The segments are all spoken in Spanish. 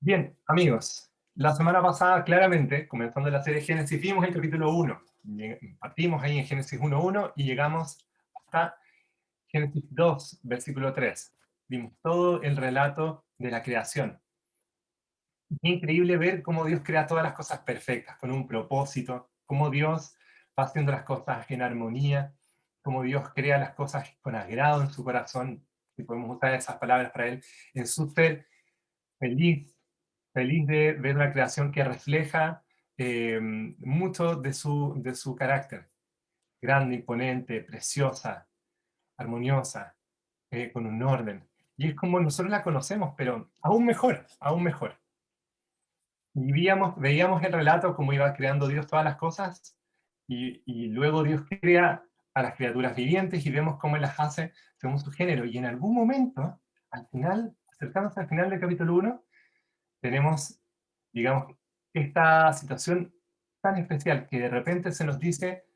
Bien, amigos, la semana pasada, claramente, comenzando la serie Génesis, vimos el capítulo 1. Partimos ahí en Génesis 1.1 y llegamos hasta Génesis 2, versículo 3. Vimos todo el relato de la creación. Es increíble ver cómo Dios crea todas las cosas perfectas, con un propósito, cómo Dios va haciendo las cosas en armonía, cómo Dios crea las cosas con agrado en su corazón, si podemos usar esas palabras para Él, en su ser feliz, feliz de ver una creación que refleja mucho de su carácter, grande, imponente, preciosa, armoniosa, con un orden. Y es como nosotros la conocemos, pero aún mejor, aún mejor. Y veíamos el relato, cómo iba creando Dios todas las cosas, y luego Dios crea a las criaturas vivientes y vemos cómo Él las hace según su género. Y en algún momento, al final, acercándose al final del capítulo 1, tenemos, digamos, esta situación tan especial que de repente se nos dice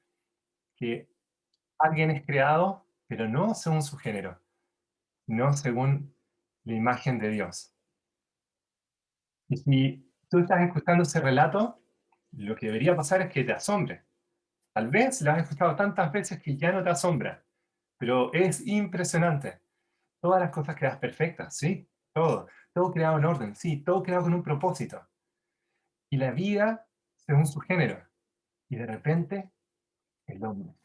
que alguien es creado, pero no según su género, no según la imagen de Dios. Y si tú estás escuchando ese relato, lo que debería pasar es que te asombre. Tal vez lo has escuchado tantas veces que ya no te asombra, pero es impresionante. Todas las cosas creadas perfectas, sí, todo creado en orden, sí, todo creado con un propósito. Y la vida según su género. Y de repente, el hombre.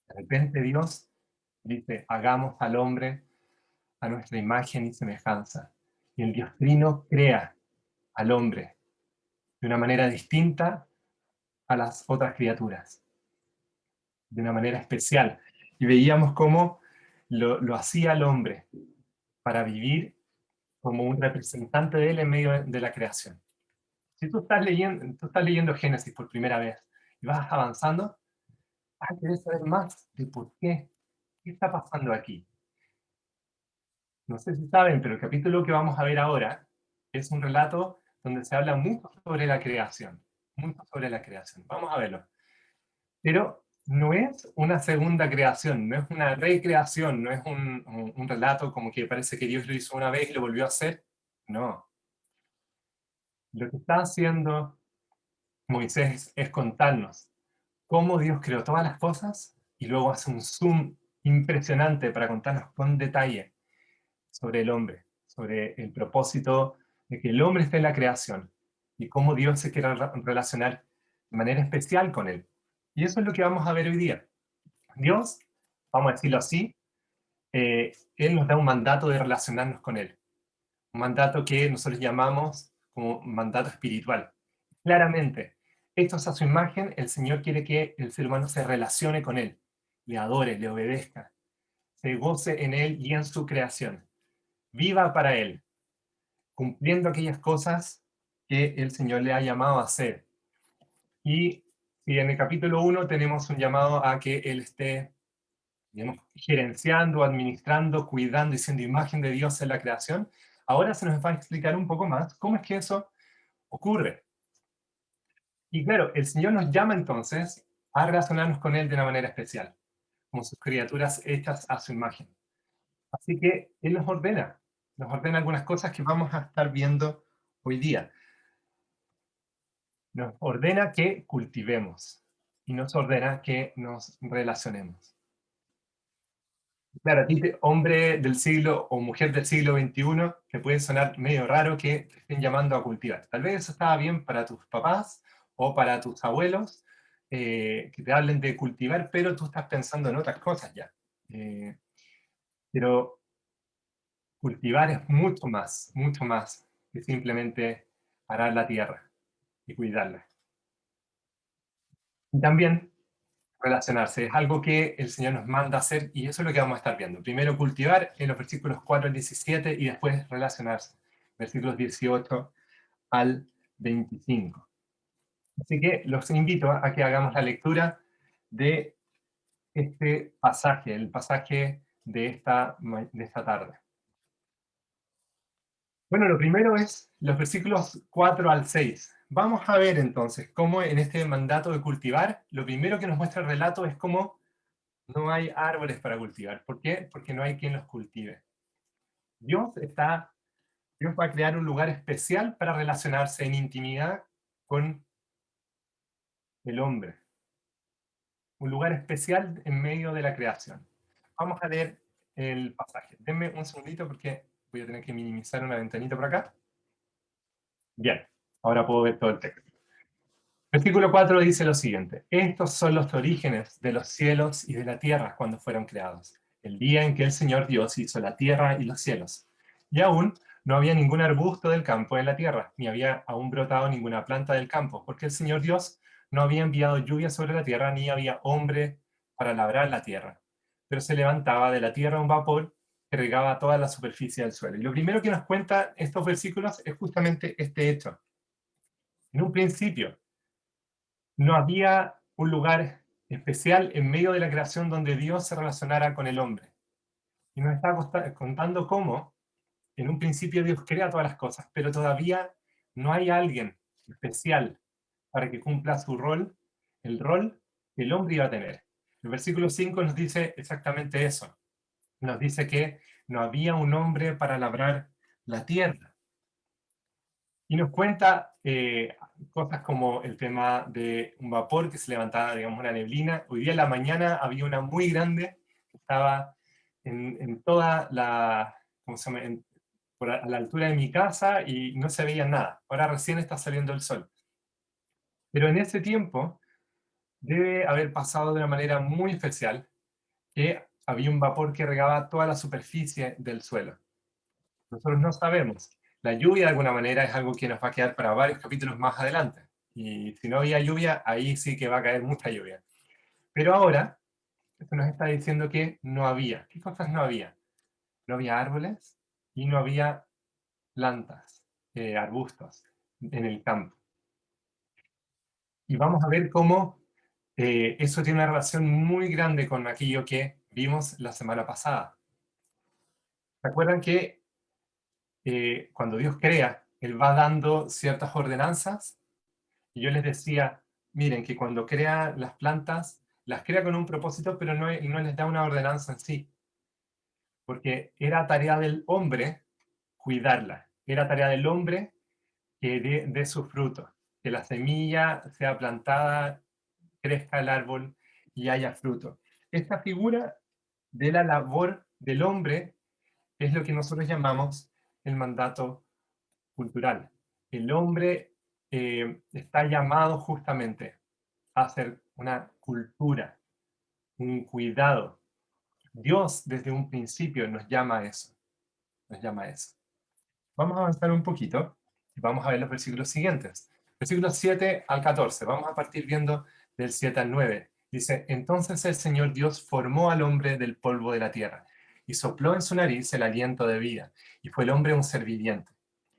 De repente Dios dice, hagamos al hombre a nuestra imagen y semejanza. Y el Dios Trino crea al hombre de una manera distinta a las otras criaturas, de una manera especial. Y veíamos cómo lo hacía el hombre para vivir como un representante de él en medio de la creación. Si tú estás leyendo Génesis por primera vez y vas avanzando, vas a querer saber más de por qué está pasando aquí. No sé si saben, pero el capítulo que vamos a ver ahora es un relato donde se habla mucho sobre la creación, mucho sobre la creación. Vamos a verlo. Pero no es una segunda creación, no es una recreación, no es un relato como que parece que Dios lo hizo una vez y lo volvió a hacer. No. Lo que está haciendo Moisés es contarnos cómo Dios creó todas las cosas y luego hace un zoom impresionante para contarnos con detalle sobre el hombre, sobre el propósito de que el hombre esté en la creación y cómo Dios se quiere relacionar de manera especial con él. Y eso es lo que vamos a ver hoy día. Dios, vamos a decirlo así, Él nos da un mandato de relacionarnos con Él. Un mandato que nosotros llamamos como mandato espiritual. Claramente, hechos a su imagen, el Señor quiere que el ser humano se relacione con Él, le adore, le obedezca, se goce en Él y en su creación. Viva para Él, cumpliendo aquellas cosas que el Señor le ha llamado a hacer. Y si en el capítulo 1 tenemos un llamado a que Él esté, digamos, gerenciando, administrando, cuidando y siendo imagen de Dios en la creación, ahora se nos va a explicar un poco más cómo es que eso ocurre. Y claro, el Señor nos llama entonces a relacionarnos con Él de una manera especial, como sus criaturas hechas a su imagen. Así que Él nos ordena algunas cosas que vamos a estar viendo hoy día. Nos ordena que cultivemos y nos ordena que nos relacionemos. Claro, a ti, hombre del siglo o mujer del siglo XXI, te puede sonar medio raro que te estén llamando a cultivar. Tal vez eso estaba bien para tus papás o para tus abuelos, que te hablen de cultivar, pero tú estás pensando en otras cosas ya. Eh, pero cultivar es mucho más que simplemente arar la tierra y cuidarla. Y también relacionarse. Es algo que el Señor nos manda a hacer y eso es lo que vamos a estar viendo. Primero cultivar en los versículos 4 al 17 y después relacionarse, versículos 18 al 25. Así que los invito a que hagamos la lectura de este pasaje, el pasaje de esta tarde. Bueno, lo primero es los versículos 4 al 6. Vamos a ver entonces cómo en este mandato de cultivar, lo primero que nos muestra el relato es cómo no hay árboles para cultivar. ¿Por qué? Porque no hay quien los cultive. Dios está Dios va a crear un lugar especial para relacionarse en intimidad con el hombre. Un lugar especial en medio de la creación. Vamos a leer el pasaje. Denme un segundito porque voy a tener que minimizar una ventanita por acá. Bien, ahora puedo ver todo el texto. Versículo 4 dice lo siguiente: estos son los orígenes de los cielos y de la tierra cuando fueron creados, el día en que el Señor Dios hizo la tierra y los cielos. Y aún no había ningún arbusto del campo en la tierra, ni había aún brotado ninguna planta del campo, porque el Señor Dios no había enviado lluvia sobre la tierra, ni había hombre para labrar la tierra. Pero se levantaba de la tierra un vapor que regaba toda la superficie del suelo. Y lo primero que nos cuenta estos versículos es justamente este hecho. En un principio, no había un lugar especial en medio de la creación donde Dios se relacionara con el hombre. Y nos está contando cómo en un principio Dios crea todas las cosas, pero todavía no hay alguien especial para que cumpla su rol, el rol que el hombre iba a tener. El versículo 5 nos dice exactamente eso. Nos dice que no había un hombre para labrar la tierra. Y nos cuenta cosas como el tema de un vapor que se levantaba, digamos, una neblina. Hoy día en la mañana había una muy grande que estaba en toda la, ¿cómo se llama? A la altura de mi casa y no se veía nada. Ahora recién está saliendo el sol. Pero en ese tiempo debe haber pasado de una manera muy especial que había un vapor que regaba toda la superficie del suelo. Nosotros no sabemos. La lluvia de alguna manera es algo que nos va a quedar para varios capítulos más adelante. Y si no había lluvia, ahí sí que va a caer mucha lluvia. Pero ahora, esto nos está diciendo que no había. ¿Qué cosas no había? No había árboles y no había plantas, arbustos en el campo. Y vamos a ver cómo eso tiene una relación muy grande con aquello que vimos la semana pasada. ¿Se acuerdan que cuando Dios crea, Él va dando ciertas ordenanzas? Y yo les decía, miren, que cuando crea las plantas, las crea con un propósito, pero no les da una ordenanza en sí, porque era tarea del hombre cuidarla, era tarea del hombre que dé su fruto, que la semilla sea plantada, crezca el árbol y haya fruto. Esta figura de la labor del hombre es lo que nosotros llamamos el mandato cultural. El hombre está llamado justamente a hacer una cultura, un cuidado. Dios desde un principio nos llama a eso, nos llama a eso. Vamos a avanzar un poquito y vamos a ver los versículos siguientes. Versículos 7 al 14. Vamos a partir viendo del 7 al 9. Dice: entonces el Señor Dios formó al hombre del polvo de la tierra y sopló en su nariz el aliento de vida, y fue el hombre un ser viviente.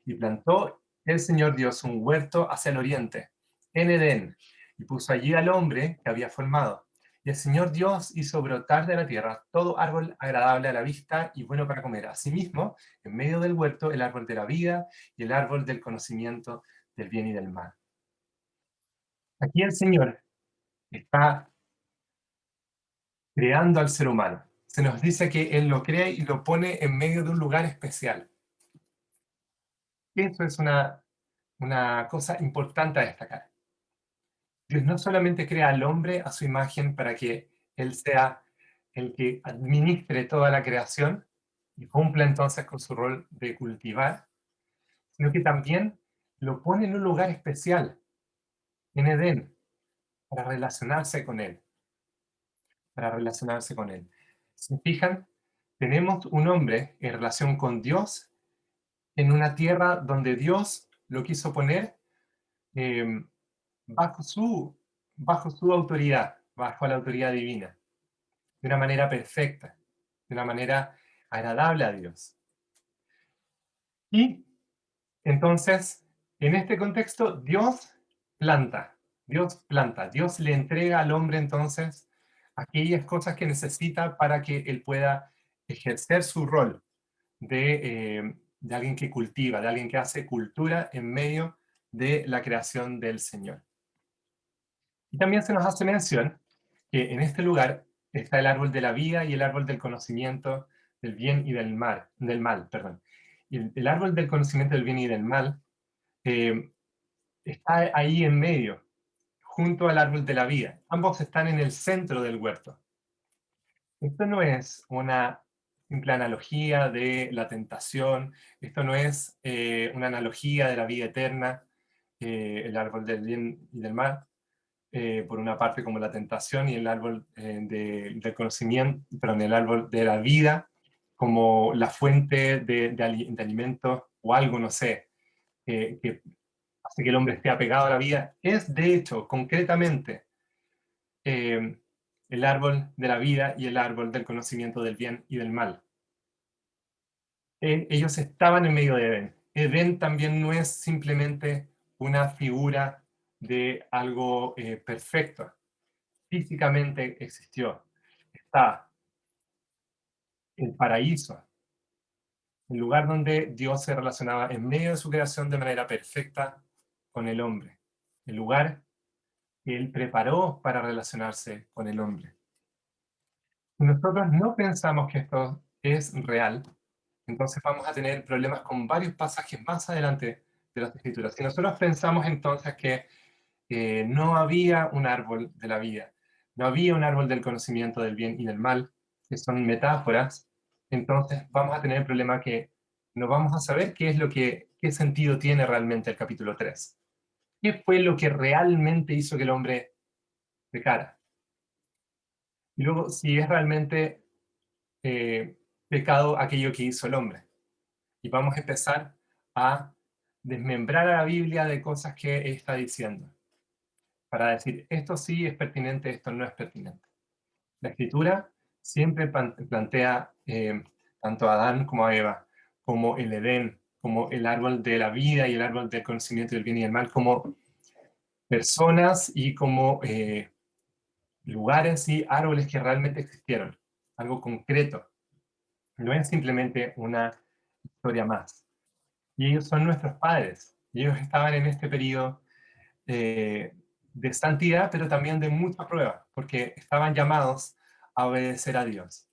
Y plantó el Señor Dios un huerto hacia el oriente, en Edén, y puso allí al hombre que había formado. Y el Señor Dios hizo brotar de la tierra todo árbol agradable a la vista y bueno para comer. Asimismo, en medio del huerto, el árbol de la vida y el árbol del conocimiento del bien y del mal. Aquí el Señor está creando al ser humano. Se nos dice que Él lo crea y lo pone en medio de un lugar especial. Eso es una cosa importante a destacar. Dios no solamente crea al hombre a su imagen para que Él sea el que administre toda la creación y cumpla entonces con su rol de cultivar, sino que también lo pone en un lugar especial, en Edén, para relacionarse con Él, para relacionarse con Él. Si se fijan, tenemos un hombre en relación con Dios en una tierra donde Dios lo quiso poner eh, bajo bajo su autoridad, bajo la autoridad divina, de una manera perfecta, de una manera agradable a Dios. Y entonces, en este contexto, Dios planta, Dios le entrega al hombre entonces aquellas cosas que necesita para que él pueda ejercer su rol de alguien que cultiva, de alguien que hace cultura en medio de la creación del Señor. Y también se nos hace mención que en este lugar está el árbol de la vida y el árbol del conocimiento del bien y del mal, perdón. Y el árbol del conocimiento del bien y del mal está ahí en medio, junto al árbol de la vida. Ambos están en el centro del huerto. Esto no es una simple analogía de la tentación, esto no es una analogía de la vida eterna, el árbol del bien y del mal, por una parte como la tentación y el árbol del conocimiento, perdón, el árbol de la vida como la fuente de alimentos o algo, no sé, que hace que el hombre esté apegado a la vida, es de hecho, concretamente, eh, el árbol de la vida y el árbol del conocimiento del bien y del mal. Ellos estaban en medio de Edén. Edén también no es simplemente una figura de algo perfecto. Físicamente existió. Está el paraíso, el lugar donde Dios se relacionaba en medio de su creación de manera perfecta con el hombre. El lugar que Él preparó para relacionarse con el hombre. Si nosotros no pensamos que esto es real, entonces vamos a tener problemas con varios pasajes más adelante de las Escrituras. Si nosotros pensamos entonces que no había un árbol de la vida, no había un árbol del conocimiento del bien y del mal, que son metáforas, entonces vamos a tener el problema que no vamos a saber qué sentido tiene realmente el capítulo 3. ¿Qué fue lo que realmente hizo que el hombre pecara? Y luego, si es realmente eh, pecado aquello que hizo el hombre. Y vamos a empezar a desmembrar a la Biblia de cosas que está diciendo, para decir, esto sí es pertinente, esto no es pertinente. La Escritura siempre plantea tanto a Adán como a Eva, como el Edén, como el árbol de la vida y el árbol del conocimiento del bien y del mal, como personas y como lugares y árboles que realmente existieron, algo concreto. No es simplemente una historia más. Y ellos son nuestros padres. Y ellos estaban en este periodo de santidad, pero también de mucha prueba, porque estaban llamados a obedecer a Dios.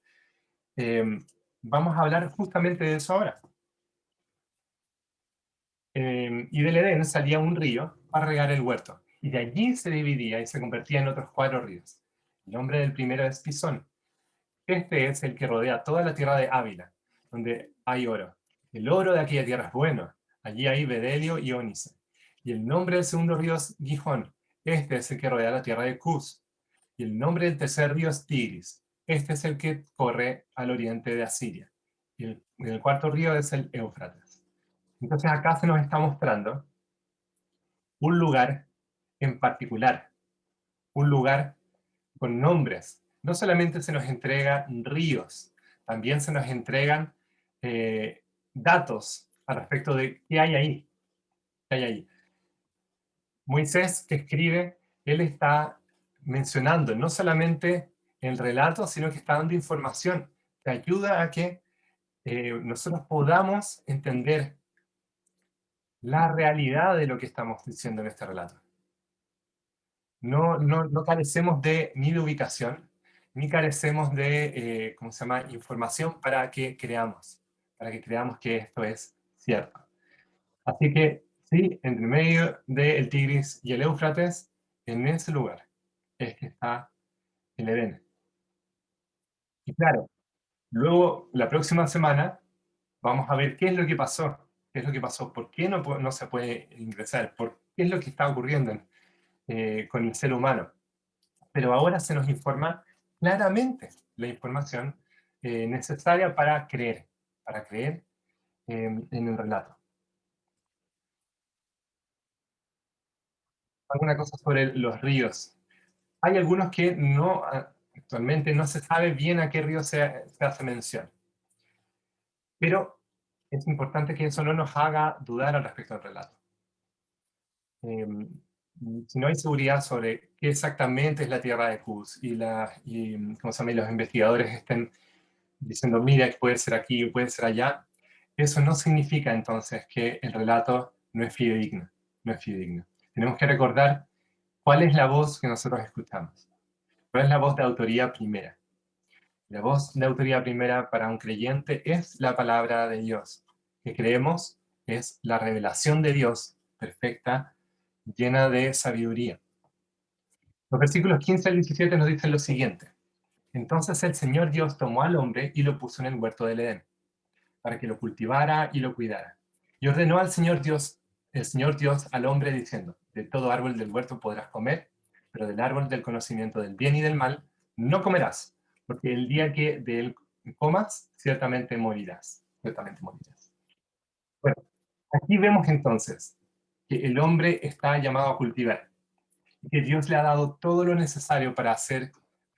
Eh, Vamos a hablar justamente de eso ahora. Y del Edén salía un río para regar el huerto, y de allí se dividía y se convertía en otros 4 ríos. El nombre del primero es Pisón. Este es el que rodea toda la tierra de Ávila, donde hay oro. El oro de aquella tierra es bueno. Allí hay bedelio y ónice. Y el nombre del segundo río es Gijón. Este es el que rodea la tierra de Cus. Y el nombre del tercer río es Tigris. Este es el que corre al oriente de Asiria. Y el cuarto río es el Éufrates. Entonces acá se nos está mostrando un lugar en particular, un lugar con nombres. No solamente se nos entregan ríos, también se nos entregan eh, datos al respecto de qué hay ahí. Qué hay ahí. Moisés, que escribe, él está mencionando no solamente el relato, sino que está dando información que ayuda a que nosotros podamos entender la realidad de lo que estamos diciendo en este relato. No carecemos ni de ubicación, ni carecemos de, ¿cómo se llama?, información para que creamos que esto es cierto. Así que, sí, entre medio del Tigris y el Éufrates, en ese lugar es que está el Edén. Y claro, luego, la próxima semana, vamos a ver qué es lo que pasó, qué es lo que pasó, por qué no se puede ingresar, qué es lo que está ocurriendo con el ser humano. Pero ahora se nos informa claramente la información necesaria para creer en el relato. Alguna cosa sobre los ríos. Hay algunos que actualmente no se sabe bien a qué río se hace mención, pero es importante que eso no nos haga dudar al respecto del relato. Eh, si no hay seguridad sobre qué exactamente es la tierra de Cus ¿cómo se llama? Y los investigadores estén diciendo, mira, que puede ser aquí, puede ser allá, eso no significa entonces que el relato no es fidedigno, no es fidedigno. Tenemos que recordar cuál es la voz que nosotros escuchamos, cuál es la voz de autoría primera. La voz de autoría primera para un creyente es la palabra de Dios. que creemos es la revelación de Dios perfecta, llena de sabiduría. Los versículos 15 al 17 nos dicen lo siguiente. Entonces el Señor Dios tomó al hombre y lo puso en el huerto del Edén, para que lo cultivara y lo cuidara. Y ordenó al Señor Dios, el Señor Dios al hombre diciendo, de todo árbol del huerto podrás comer, pero del árbol del conocimiento del bien y del mal no comerás, porque el día que de él comas, ciertamente morirás. Ciertamente morirás. Bueno, aquí vemos entonces que el hombre está llamado a cultivar, y que Dios le ha dado todo lo necesario para hacer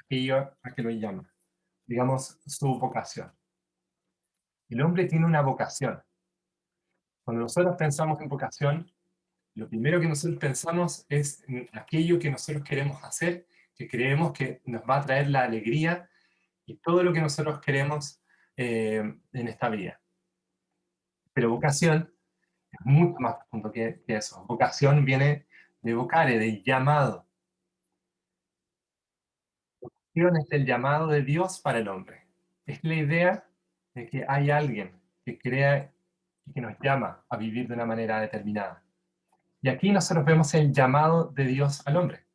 aquello a que lo llama, digamos, su vocación. El hombre tiene una vocación. Cuando nosotros pensamos en vocación, lo primero que nosotros pensamos es en aquello que nosotros queremos hacer, que creemos que nos va a traer la alegría y todo lo que nosotros queremos en esta vida. Pero vocación es mucho más profundo que eso. Vocación viene de vocare, de llamado. Vocación es el llamado de Dios para el hombre. Es la idea de que hay alguien que crea y que nos llama a vivir de una manera determinada. Y aquí nosotros vemos el llamado de Dios al hombre.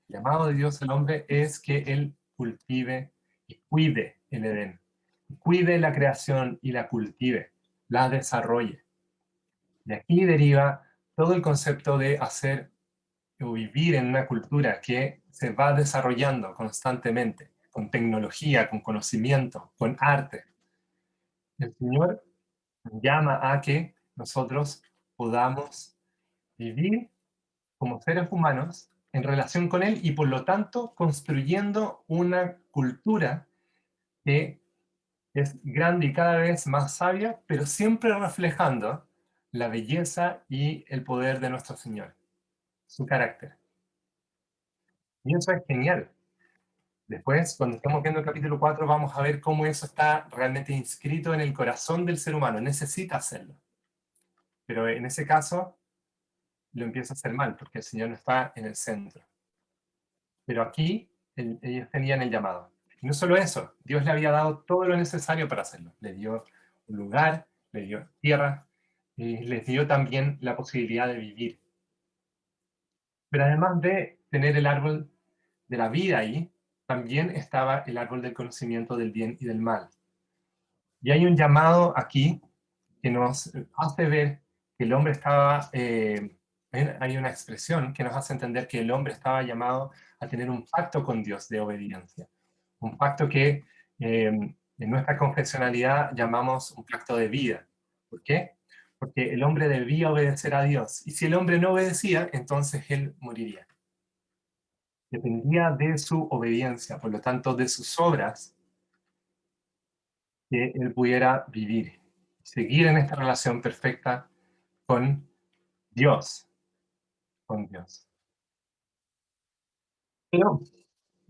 El llamado de Dios al hombre es que él cultive y cuide el Edén. Cuide la creación y la cultive, la desarrolle. De aquí deriva todo el concepto de hacer o vivir en una cultura que se va desarrollando constantemente, con tecnología, con conocimiento, con arte. El Señor llama a que nosotros podamos vivir como seres humanos en relación con Él y por lo tanto construyendo una cultura que es grande y cada vez más sabia, pero siempre reflejando la belleza y el poder de nuestro Señor, su carácter. Y eso es genial. Después, cuando estemos viendo el capítulo 4, vamos a ver cómo eso está realmente inscrito en el corazón del ser humano. Necesita hacerlo. Pero en ese caso, lo empieza a hacer mal, porque el Señor no está en el centro. Pero aquí ellos tenían el llamado. Y no solo eso, Dios le había dado todo lo necesario para hacerlo. Le dio un lugar, le dio tierra, y les dio también la posibilidad de vivir. Pero además de tener el árbol de la vida ahí, también estaba el árbol del conocimiento del bien y del mal. Y hay un llamado aquí que nos hace ver que el hombre estaba, hay una expresión que nos hace entender que el hombre estaba llamado a tener un pacto con Dios de obediencia. Un pacto que en nuestra confesionalidad llamamos un pacto de vida. ¿Por qué? Porque el hombre debía obedecer a Dios. Y si el hombre no obedecía, entonces él moriría. Dependía de su obediencia, por lo tanto, de sus obras, que él pudiera vivir, seguir en esta relación perfecta con Dios, con Dios. Pero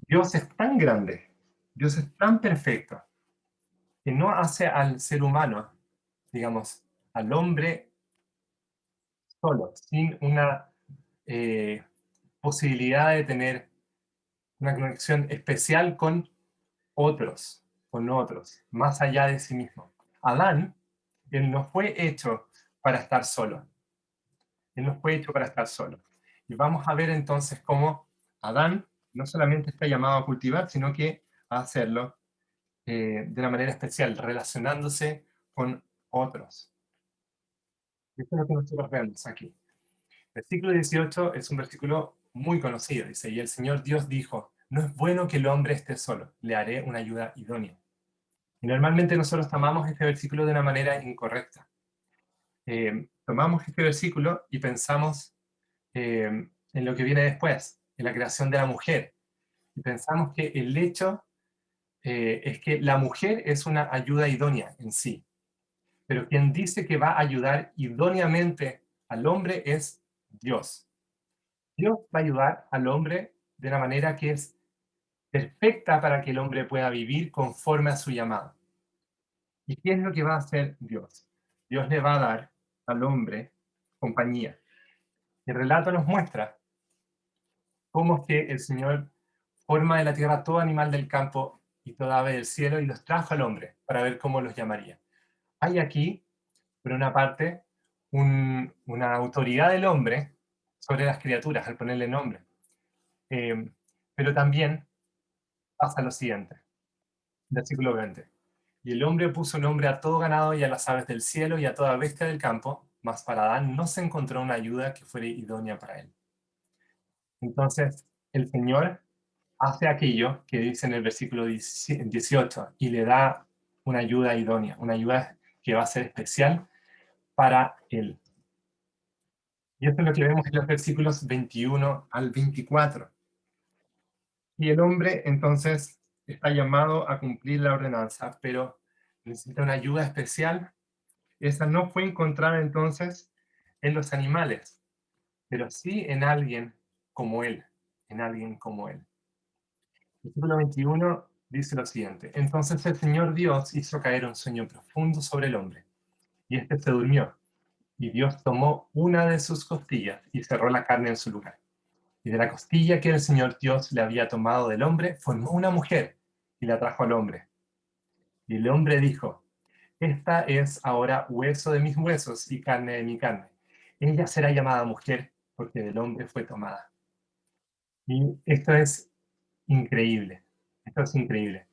Dios es tan grande, Dios es tan perfecto, que no hace al ser humano, digamos, al hombre solo, sin una eh, posibilidad de tener una conexión especial con otros, más allá de sí mismo. Adán, él no fue hecho para estar solo. Él no fue hecho para estar solo. Y vamos a ver entonces cómo Adán no solamente está llamado a cultivar, sino que a hacerlo de una manera especial, relacionándose con otros. Esto es lo que nosotros vemos aquí. Versículo 18 es un versículo muy conocido. Dice, y el Señor Dios dijo, no es bueno que el hombre esté solo, le haré una ayuda idónea. Y normalmente nosotros tomamos este versículo de una manera incorrecta. Tomamos este versículo y pensamos en lo que viene después, en la creación de la mujer. Y pensamos que el hecho es que la mujer es una ayuda idónea en sí. Pero quien dice que va a ayudar idóneamente al hombre es Dios. Dios va a ayudar al hombre de una manera que es perfecta para que el hombre pueda vivir conforme a su llamado. ¿Y qué es lo que va a hacer Dios? Dios le va a dar al hombre compañía. El relato nos muestra cómo es que el Señor forma de la tierra todo animal del campo y toda ave del cielo y los trajo al hombre para ver cómo los llamaría. Hay aquí por una parte, una autoridad del hombre sobre las criaturas al ponerle nombre. Pero también pasa lo siguiente, versículo 20. Y el hombre puso nombre a todo ganado y a las aves del cielo y a toda bestia del campo, mas para Adán no se encontró una ayuda que fuera idónea para él. Entonces, el Señor hace aquello que dice en el versículo 18 y le da una ayuda idónea, una ayuda que va a ser especial para él. Y esto es lo que vemos en los versículos 21 al 24. Y el hombre entonces está llamado a cumplir la ordenanza, pero necesita una ayuda especial. Esa no fue encontrada entonces en los animales, pero sí en alguien como él, en alguien como él. Versículo 21 dice lo siguiente: entonces el Señor Dios hizo caer un sueño profundo sobre el hombre, y éste se durmió, y Dios tomó una de sus costillas y cerró la carne en su lugar. Y de la costilla que el Señor Dios le había tomado del hombre, formó una mujer y la trajo al hombre. Y el hombre dijo: esta es ahora hueso de mis huesos y carne de mi carne. Ella será llamada mujer, porque del hombre fue tomada. Y esto es increíble. Esto es increíble.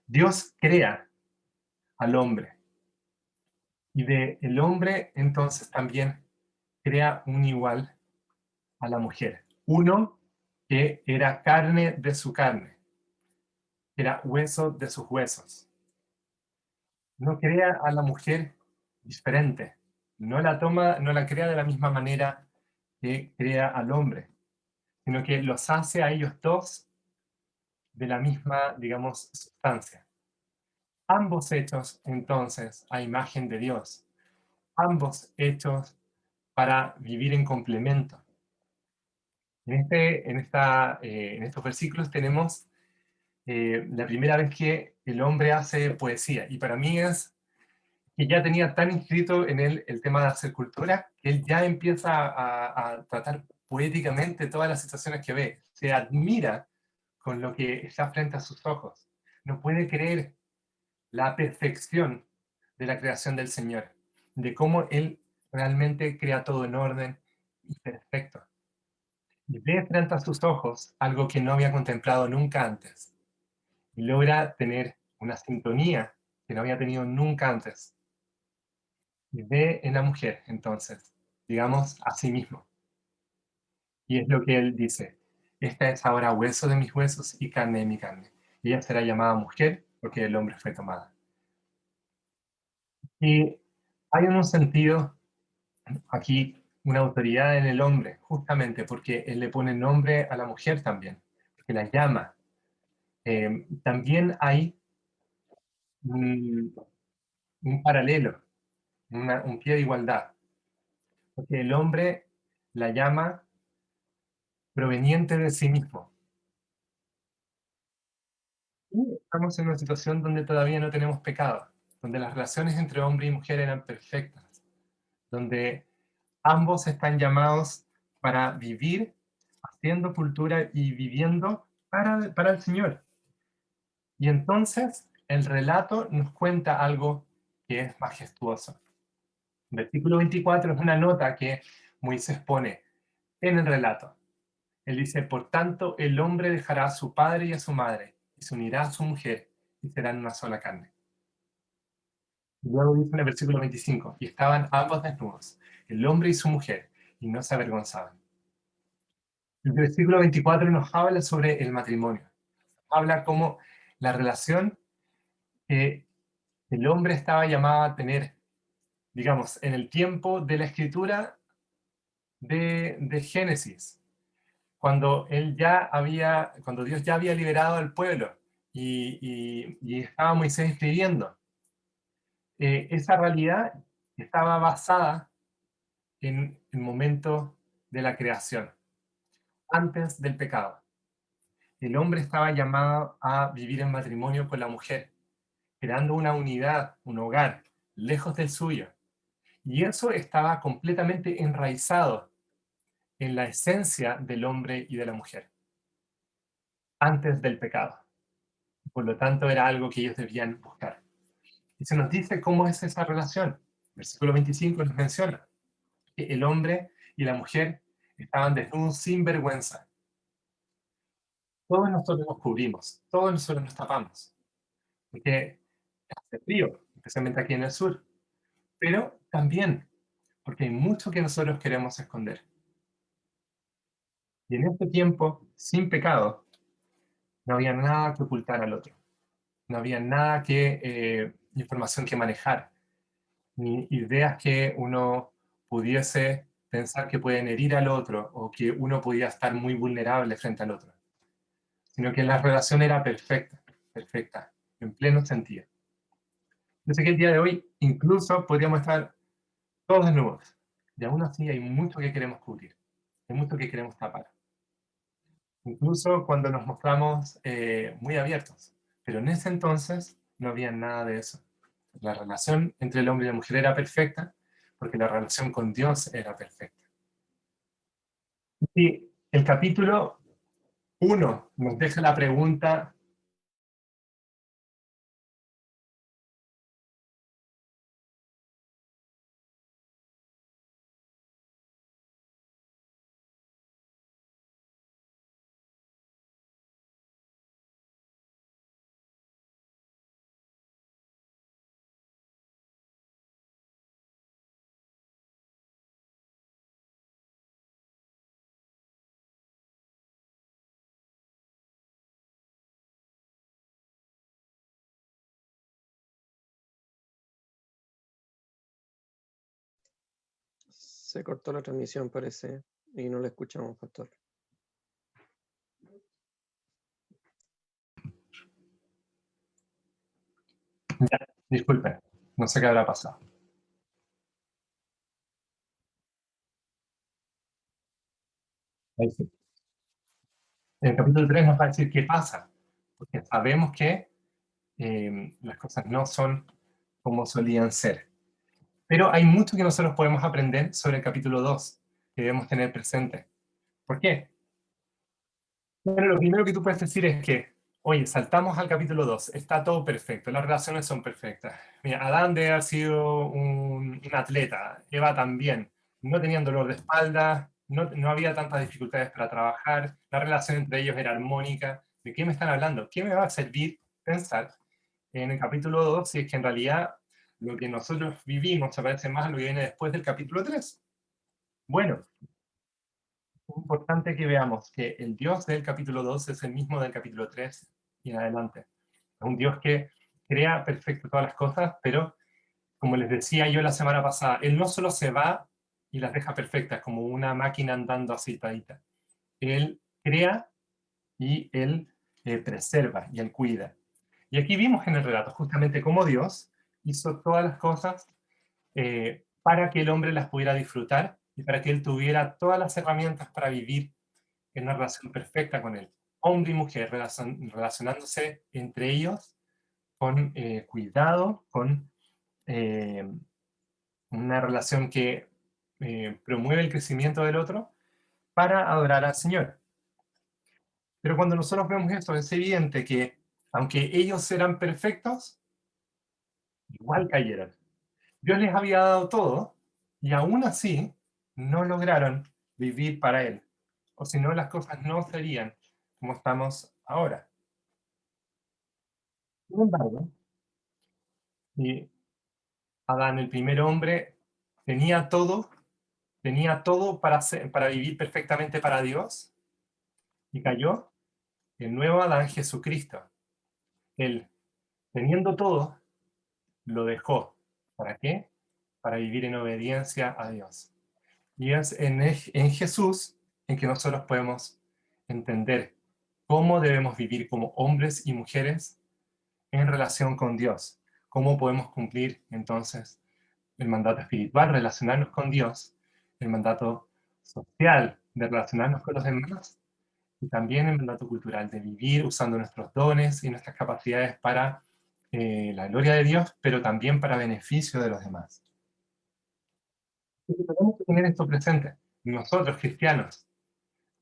Dios crea al hombre. Y de el hombre entonces también crea un igual a la mujer. Uno que era carne de su carne, era hueso de sus huesos. No crea a la mujer diferente. No la toma, no la crea de la misma manera que crea al hombre, sino que los hace a ellos dos de la misma, digamos, sustancia. Ambos hechos, entonces, a imagen de Dios. Ambos hechos para vivir en complemento. En estos versículos tenemos la primera vez que el hombre hace poesía. Y para mí es que ya tenía tan inscrito en él el tema de hacer cultura, que él ya empieza a tratar poéticamente todas las situaciones que ve. Se admira con lo que está frente a sus ojos. No puede creer la perfección de la creación del Señor, de cómo Él realmente crea todo en orden y perfecto. Y ve frente a sus ojos algo que no había contemplado nunca antes. Y logra tener una sintonía que no había tenido nunca antes. Y ve en la mujer, entonces, digamos, a sí mismo. Y es lo que él dice: esta es ahora hueso de mis huesos y carne de mi carne. Y ella será llamada mujer porque el hombre fue tomada. Y hay un sentido aquí, una autoridad en el hombre, justamente porque él le pone nombre a la mujer también, que la llama. También hay un, un paralelo, un pie de igualdad, porque el hombre la llama proveniente de sí mismo. Y estamos en una situación donde todavía no tenemos pecado, donde las relaciones entre hombre y mujer eran perfectas, donde ambos están llamados para vivir haciendo cultura y viviendo para el Señor. Y entonces el relato nos cuenta algo que es majestuoso. Versículo 24 es una nota que Moisés pone en el relato. Él dice: por tanto, el hombre dejará a su padre y a su madre, y se unirá a su mujer, y serán una sola carne. Y luego dice en el versículo 25: y estaban ambos desnudos, el hombre y su mujer, y no se avergonzaban. El versículo 24 nos habla sobre el matrimonio. Habla como la relación que el hombre estaba llamado a tener, digamos, en el tiempo de la escritura de Génesis, cuando Dios ya había liberado al pueblo y estaba Moisés escribiendo. Esa realidad estaba basada en el momento de la creación, antes del pecado. El hombre estaba llamado a vivir en matrimonio con la mujer, creando una unidad, un hogar, lejos del suyo. Y eso estaba completamente enraizado en la esencia del hombre y de la mujer, antes del pecado. Por lo tanto, era algo que ellos debían buscar. Y se nos dice cómo es esa relación. Versículo 25 nos menciona que el hombre y la mujer estaban desnudos sin vergüenza. Todos nosotros nos cubrimos, todos nosotros nos tapamos, porque hace frío, especialmente aquí en el sur, pero también porque hay mucho que nosotros queremos esconder. Y en este tiempo, sin pecado, no había nada que ocultar al otro, no había nada información que manejar, ni ideas que uno pudiese pensar que pueden herir al otro o que uno podía estar muy vulnerable frente al otro, sino que la relación era perfecta, perfecta, en pleno sentido. Yo sé que el día de hoy incluso podríamos estar todos desnudos, y aún así hay mucho que queremos cubrir, hay mucho que queremos tapar, incluso cuando nos mostramos muy abiertos, pero en ese entonces no había nada de eso. La relación entre el hombre y la mujer era perfecta, porque la relación con Dios era perfecta. Y el capítulo 1 nos deja la pregunta: Se cortó la transmisión, parece, y no la escuchamos, pastor. disculpen, no sé qué habrá pasado. Ahí sí. En el capítulo 3 nos va a decir qué pasa, porque sabemos que las cosas no son como solían ser. Pero hay mucho que nosotros podemos aprender sobre el capítulo 2, que debemos tener presente. ¿Por qué? Bueno, lo primero que tú puedes decir es que, oye, saltamos al capítulo 2, está todo perfecto, las relaciones son perfectas. Mira, Adán debe haber sido un atleta, Eva también, no tenían dolor de espalda, no había tantas dificultades para trabajar, la relación entre ellos era armónica. ¿De qué me están hablando? ¿Qué me va a servir pensar en el capítulo 2 si es que en realidad lo que nosotros vivimos se parece más a lo que viene después del capítulo 3? Bueno, es importante que veamos que el Dios del capítulo 2 es el mismo del capítulo 3 y en adelante. Es un Dios que crea perfecto todas las cosas, pero como les decía yo la semana pasada, Él no solo se va y las deja perfectas como una máquina andando aceitadita. Él crea y Él preserva y Él cuida. Y aquí vimos en el relato justamente cómo Dios hizo todas las cosas para que el hombre las pudiera disfrutar y para que él tuviera todas las herramientas para vivir en una relación perfecta con él. Hombre y mujer relacionándose entre ellos con cuidado, con eh, una relación que promueve el crecimiento del otro para adorar al Señor. Pero cuando nosotros vemos esto, es evidente que aunque ellos eran perfectos, igual cayeron. Dios les había dado todo y aún así no lograron vivir para Él. O si no, las cosas no serían como estamos ahora. Sin embargo, y Adán, el primer hombre, tenía todo para vivir perfectamente para Dios y cayó. El nuevo Adán, Jesucristo, él, teniendo todo, lo dejó. ¿Para qué? Para vivir en obediencia a Dios. Y es en Jesús en que nosotros podemos entender cómo debemos vivir como hombres y mujeres en relación con Dios. Cómo podemos cumplir entonces el mandato espiritual, relacionarnos con Dios, el mandato social de relacionarnos con los demás y también el mandato cultural de vivir usando nuestros dones y nuestras capacidades para la gloria de Dios, pero también para beneficio de los demás. Entonces, tenemos que tener esto presente. Nosotros, cristianos,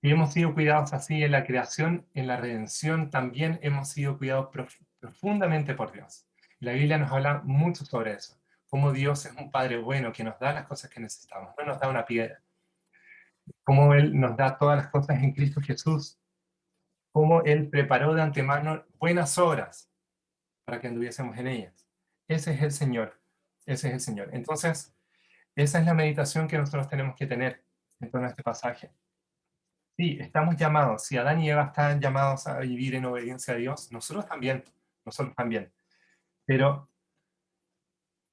si hemos sido cuidados así en la creación, en la redención también hemos sido cuidados profundamente por Dios. La Biblia nos habla mucho sobre eso. cómo Dios es un Padre bueno que nos da las cosas que necesitamos, no nos da una piedra, cómo Él nos da todas las cosas en Cristo Jesús, cómo Él preparó de antemano buenas obras para que anduviésemos en ellas. Ese es el Señor, ese es el Señor. Entonces, esa es la meditación que nosotros tenemos que tener en torno a este pasaje. Sí, estamos llamados, si Adán y Eva están llamados a vivir en obediencia a Dios, nosotros también. Pero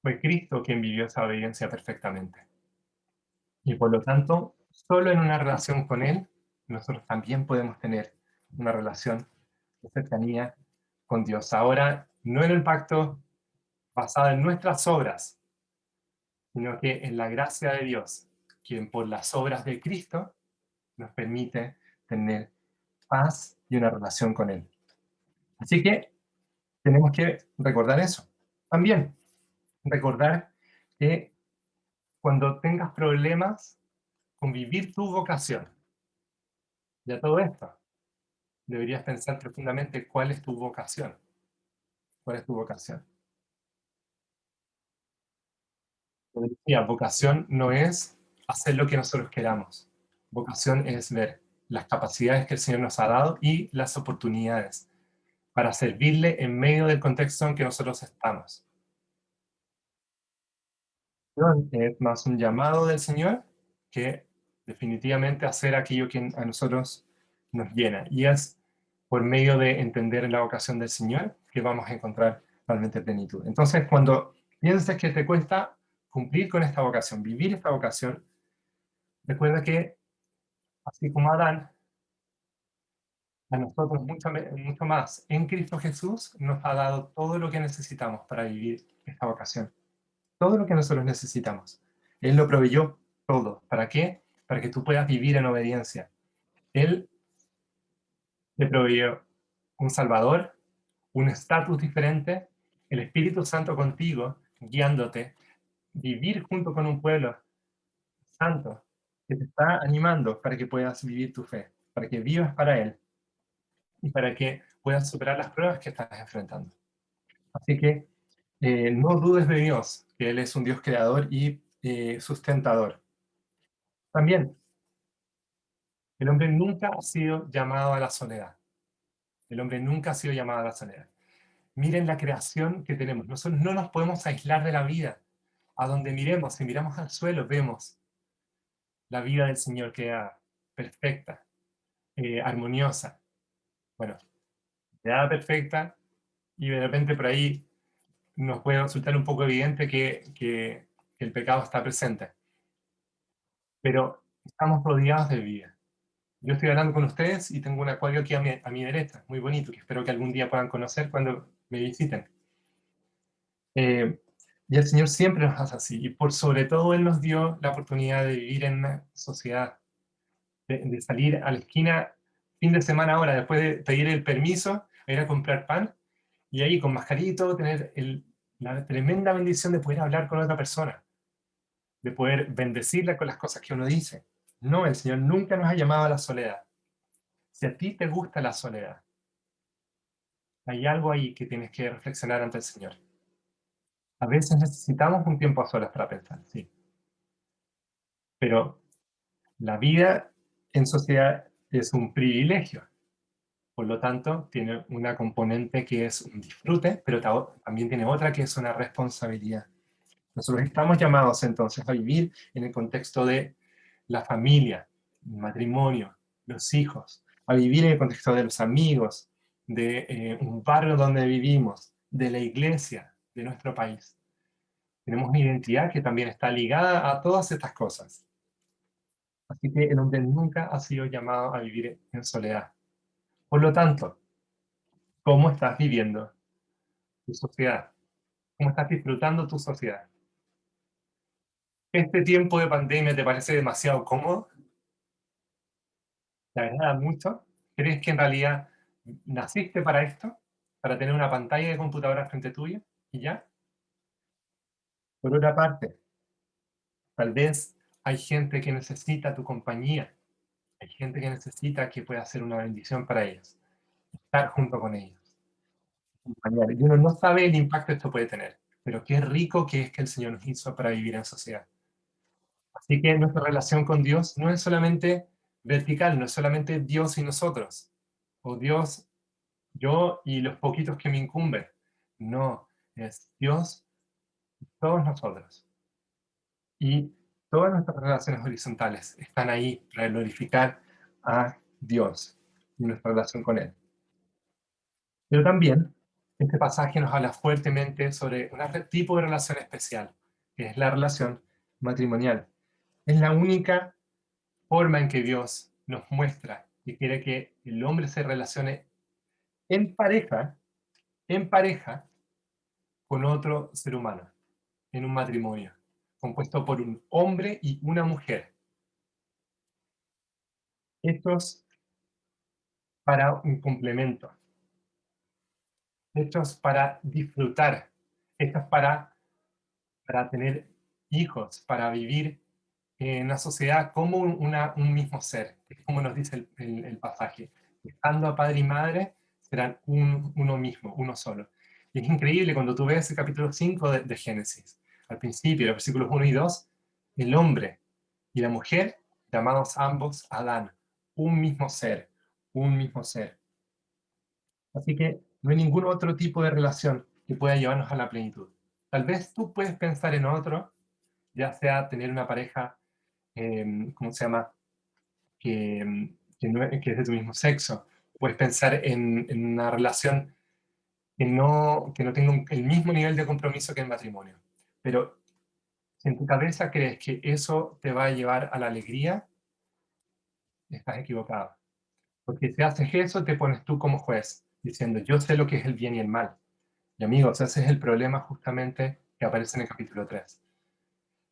fue Cristo quien vivió esa obediencia perfectamente. Y por lo tanto, solo en una relación con Él, nosotros también podemos tener una relación de cercanía con Dios. Ahora, no en el pacto basado en nuestras obras, sino que en la gracia de Dios, quien por las obras de Cristo nos permite tener paz y una relación con Él. Así que tenemos que recordar eso. También recordar que cuando tengas problemas con vivir tu vocación, ya todo esto, deberías pensar profundamente cuál es tu vocación. ¿Cuál es tu vocación? Como decía, vocación no es hacer lo que nosotros queramos. Vocación es ver las capacidades que el Señor nos ha dado y las oportunidades para servirle en medio del contexto en que nosotros estamos. Es más un llamado del Señor que definitivamente hacer aquello que a nosotros nos llena. Y es por medio de entender la vocación del Señor que vamos a encontrar realmente plenitud. Entonces, cuando pienses que te cuesta cumplir con esta vocación, vivir esta vocación, recuerda que, así como Adán, a nosotros mucho más en Cristo Jesús nos ha dado todo lo que necesitamos para vivir esta vocación. Todo lo que nosotros necesitamos. Él lo proveyó todo. ¿Para qué? Para que tú puedas vivir en obediencia. Él te proveyó un Salvador, un estatus diferente, el Espíritu Santo contigo, guiándote, vivir junto con un pueblo santo que te está animando para que puedas vivir tu fe, para que vivas para Él y para que puedas superar las pruebas que estás enfrentando. Así que no dudes de Dios, que Él es un Dios creador y sustentador. También, el hombre nunca ha sido llamado a la soledad. El hombre nunca ha sido llamado a la soledad. Miren la creación que tenemos. Nosotros no nos podemos aislar de la vida. A donde miremos, si miramos al suelo, vemos la vida del Señor queda perfecta, armoniosa. Bueno, queda perfecta y de repente por ahí nos puede resultar un poco evidente que el pecado está presente. Pero estamos rodeados de vida. Yo estoy hablando con ustedes y tengo un acuario aquí a mi derecha, muy bonito, que espero que algún día puedan conocer cuando me visiten. Y el Señor siempre nos hace así, y por sobre todo Él nos dio la oportunidad de vivir en una sociedad, de salir a la esquina fin de semana ahora, después de pedir el permiso, a ir a comprar pan, y ahí con mascarito tener la tremenda bendición de poder hablar con otra persona, de poder bendecirla con las cosas que uno dice. No, el Señor nunca nos ha llamado a la soledad. Si a ti te gusta la soledad, hay algo ahí que tienes que reflexionar ante el Señor. A veces necesitamos un tiempo a solas para pensar, sí. Pero la vida en sociedad es un privilegio. Por lo tanto, tiene una componente que es un disfrute, pero también tiene otra que es una responsabilidad. Nosotros estamos llamados entonces a vivir en el contexto de la familia, el matrimonio, los hijos, a vivir en el contexto de los amigos, de un barrio donde vivimos, de la iglesia, de nuestro país. Tenemos una identidad que también está ligada a todas estas cosas. Así que el hombre nunca ha sido llamado a vivir en soledad. Por lo tanto, ¿cómo estás viviendo tu sociedad? ¿Cómo estás disfrutando tu sociedad? ¿Este tiempo de pandemia te parece demasiado cómodo? ¿Te agrada mucho? ¿Crees que en realidad naciste para esto? ¿Para tener una pantalla de computadora frente tuya? ¿Y ya? Por otra parte, tal vez hay gente que necesita tu compañía. Hay gente que necesita que pueda ser una bendición para ellos. Estar junto con ellos. Acompañar. Y uno no sabe el impacto que esto puede tener. pero qué rico que es que el Señor nos hizo para vivir en sociedad. Así que nuestra relación con Dios no es solamente vertical, no es solamente Dios y nosotros, o Dios, yo y los poquitos que me incumben. No, es Dios, todos nosotros. Y todas nuestras relaciones horizontales están ahí para glorificar a Dios y nuestra relación con Él. Pero también este pasaje nos habla fuertemente sobre un tipo de relación especial, que es la relación matrimonial. Es la única forma en que Dios nos muestra y quiere que el hombre se relacione en pareja con otro ser humano, en un matrimonio, compuesto por un hombre y una mujer. Estos para un complemento, hechos para disfrutar, hechos para tener hijos, para vivir en la sociedad como un mismo ser, es como nos dice el pasaje. Dejando a padre y madre, serán uno mismo, uno solo. Y es increíble cuando tú ves el capítulo 5 de Génesis. Al principio, los versículos 1 y 2, el hombre y la mujer, llamados ambos Adán, un mismo ser, un mismo ser. Así que no hay ningún otro tipo de relación que pueda llevarnos a la plenitud. Tal vez tú puedes pensar en otro, ya sea tener una pareja, ¿cómo se llama? Que es de tu mismo sexo. Puedes pensar en una relación que no tenga el mismo nivel de compromiso que el matrimonio. Pero si en tu cabeza crees que eso te va a llevar a la alegría, estás equivocado. Porque si haces eso, te pones tú como juez, diciendo, yo sé lo que es el bien y el mal. Y amigos, ese es el problema justamente que aparece en el capítulo 3.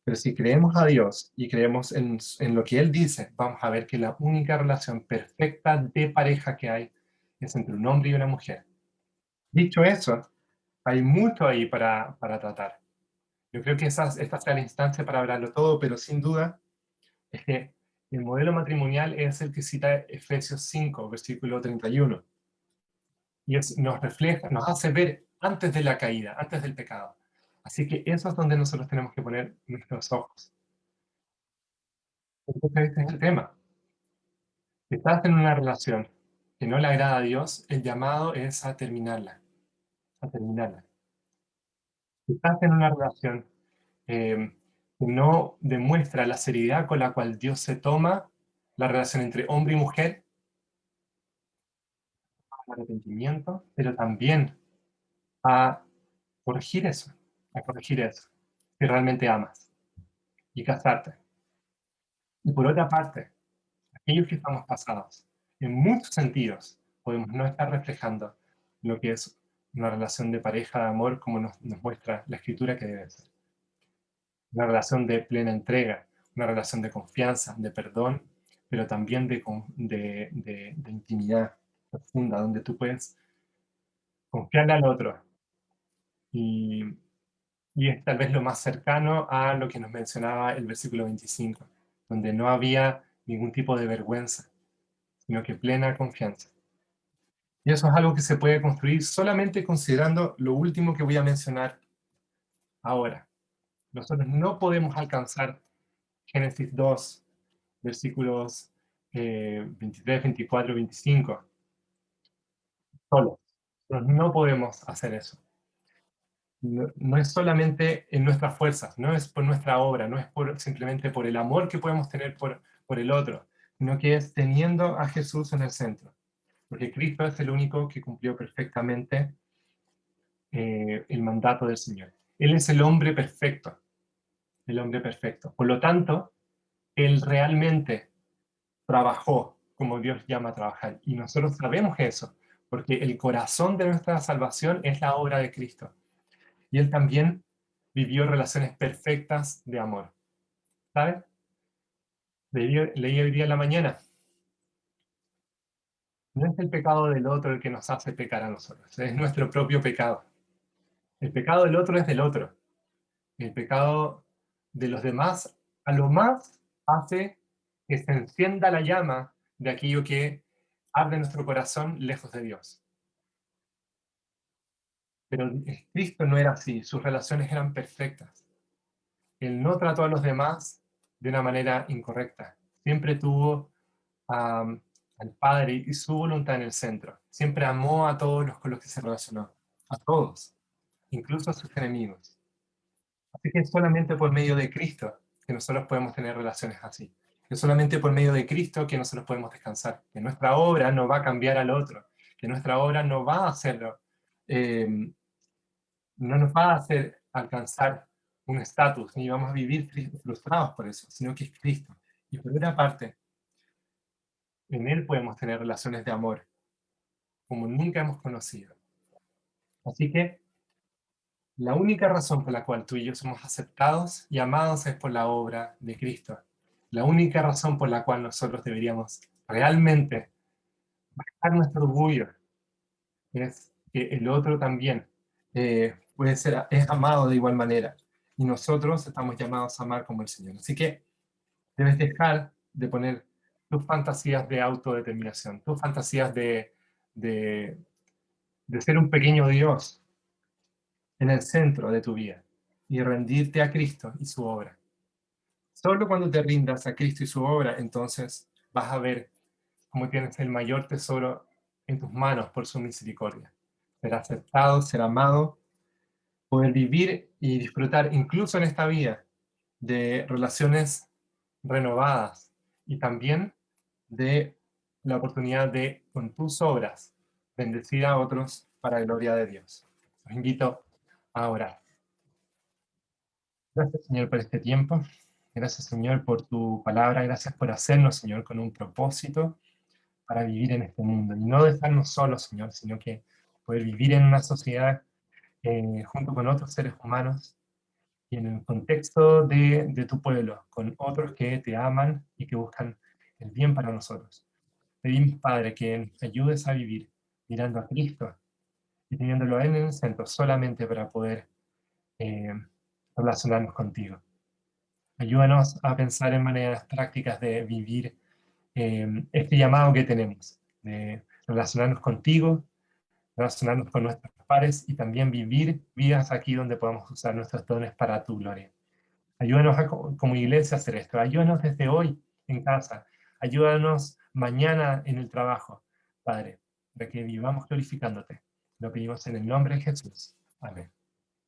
Pero si creemos a Dios y creemos en lo que Él dice, vamos a ver que la única relación perfecta de pareja que hay es entre un hombre y una mujer. Dicho eso, hay mucho ahí para tratar. Yo creo que esta sea la instancia para hablarlo todo, pero sin duda es que el modelo matrimonial es el que cita Efesios 5, versículo 31. Y nos refleja, nos hace ver antes de la caída, antes del pecado. Así que eso es donde nosotros tenemos que poner nuestros ojos. Entonces, este es el tema. Si estás en una relación que no le agrada a Dios, el llamado es a terminarla, a terminarla. Si estás en una relación que no demuestra la seriedad con la cual Dios se toma la relación entre hombre y mujer, arrepentimiento, pero también a corregir eso, a corregir eso, si realmente amas, y casarte. Y por otra parte, aquellos que estamos casados, en muchos sentidos, podemos no estar reflejando lo que es una relación de pareja, de amor, como nos muestra la escritura que debe ser. Una relación de plena entrega, una relación de confianza, de perdón, pero también de intimidad profunda, donde tú puedes confiarle al otro. Y, y es tal vez lo más cercano a lo que nos mencionaba el versículo 25, donde no había ningún tipo de vergüenza, sino que plena confianza. Y eso es algo que se puede construir solamente considerando lo último que voy a mencionar ahora. Nosotros no podemos alcanzar Génesis 2, versículos 23, 24, 25, solos. Nosotros no podemos hacer eso. No es solamente en nuestras fuerzas, no es por nuestra obra, no es simplemente por el amor que podemos tener por el otro, sino que es teniendo a Jesús en el centro. Porque Cristo es el único que cumplió perfectamente el mandato del Señor. Él es el hombre perfecto, el hombre perfecto. Por lo tanto, Él realmente trabajó como Dios llama a trabajar. Y nosotros sabemos eso, porque el corazón de nuestra salvación es la obra de Cristo. Y Él también vivió relaciones perfectas de amor. ¿Sabes? Leí hoy día en la mañana. No es el pecado del otro el que nos hace pecar a nosotros, es nuestro propio pecado. El pecado del otro es del otro. El pecado de los demás a lo más hace que se encienda la llama de aquello que arde en nuestro corazón lejos de Dios. Pero Cristo no era así, sus relaciones eran perfectas. Él no trató a los demás de una manera incorrecta. Siempre tuvo al Padre y su voluntad en el centro. Siempre amó a todos los con los que se relacionó. A todos, incluso a sus enemigos. Así que es solamente por medio de Cristo que nosotros podemos tener relaciones así. Es solamente por medio de Cristo que nosotros podemos descansar. Que nuestra obra no va a cambiar al otro. Que nuestra obra no va a hacerlo. No nos va a hacer alcanzar un estatus, ni vamos a vivir frustrados por eso, sino que es Cristo. Y por una parte, en Él podemos tener relaciones de amor, como nunca hemos conocido. Así que la única razón por la cual tú y yo somos aceptados y amados es por la obra de Cristo. La única razón por la cual nosotros deberíamos realmente bajar nuestro orgullo es que el otro también puede ser, es amado de igual manera. Y nosotros estamos llamados a amar como el Señor. Así que debes dejar de poner tus fantasías de autodeterminación, tus fantasías de, de ser un pequeño Dios en el centro de tu vida y rendirte a Cristo y su obra. Solo cuando te rindas a Cristo y su obra, entonces vas a ver cómo tienes el mayor tesoro en tus manos por su misericordia. Ser aceptado, ser amado, poder vivir y disfrutar incluso en esta vida de relaciones renovadas y también de la oportunidad de, con tus obras, bendecir a otros para la gloria de Dios. Los invito a orar. Gracias, Señor, por este tiempo. Gracias, Señor, por tu palabra. Gracias por hacernos, Señor, con un propósito para vivir en este mundo. Y no dejarnos solos, Señor, sino que poder vivir en una sociedad junto con otros seres humanos y en el contexto de tu pueblo, con otros que te aman y que buscan el bien para nosotros. Pedimos, Padre, que nos ayudes a vivir mirando a Cristo y teniéndolo en el centro solamente para poder eh, relacionarnos contigo. Ayúdanos a pensar en maneras prácticas de vivir este llamado que tenemos, de relacionarnos contigo, relacionarnos con nuestros pares y también vivir vidas aquí donde podamos usar nuestros dones para tu gloria. Ayúdanos como iglesia a hacer esto. Ayúdanos desde hoy en casa. Ayúdanos mañana en el trabajo, Padre, para que vivamos glorificándote. Lo pedimos en el nombre de Jesús. Amén.